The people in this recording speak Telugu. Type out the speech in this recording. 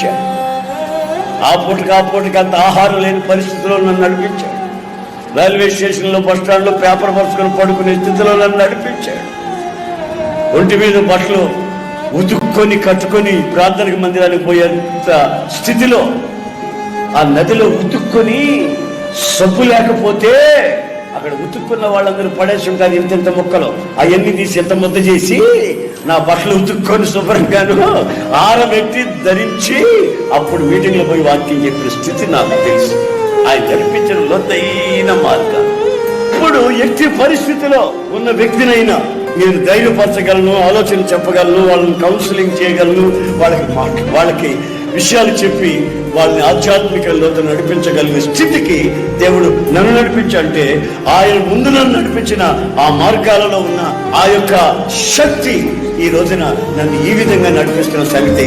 నడిపించాడు. ఆ పూటకి అంత ఆహారం లేని పరిస్థితిలో నన్ను నడిపించాడు. రైల్వే స్టేషన్లో, బస్ స్టాండ్లో పేపర్ పరుచుకొని పడుకునే స్థితిలో నన్ను నడిపించాడు. ఒంటి మీద బట్టలు ఉతుక్కొని కట్టుకొని ప్రార్థన మందిరానికి పోయేంత స్థితిలో ఆ నదిలో ఉతుక్కొని సబ్బు లేకపోతే అక్కడ ఉతుక్కున్న వాళ్ళందరూ పడేసి ఉంటారు ఇంత మొక్కలు, అవన్నీ తీసి ఎంత ముద్ద చేసి నా బట్టలు ఉతుక్కొని శుభ్రంగాను ఆరబెట్టి ధరించి అప్పుడు మీటింగ్లో పోయి వాక్యం చెప్పిన స్థితి నాకు తెలుసు. ఆయన నడిపించిన లోతైన మార్గం. ఇప్పుడు ఎట్టి పరిస్థితిలో ఉన్న వ్యక్తినైనా నేను ధైర్యపరచగలను, ఆలోచన చెప్పగలను, వాళ్ళని కౌన్సిలింగ్ చేయగలను, వాళ్ళకి విషయాలు చెప్పి వాళ్ళని ఆధ్యాత్మికలతో నడిపించగలిగే స్థితికి దేవుడు నన్ను నడిపించంటే ఆయన ముందు నన్ను నడిపించిన ఆ మార్గాలలో ఉన్న ఆ యొక్క శక్తి ఈ రోజున నన్ను ఈ విధంగా నడిపిస్తున్న సంగతి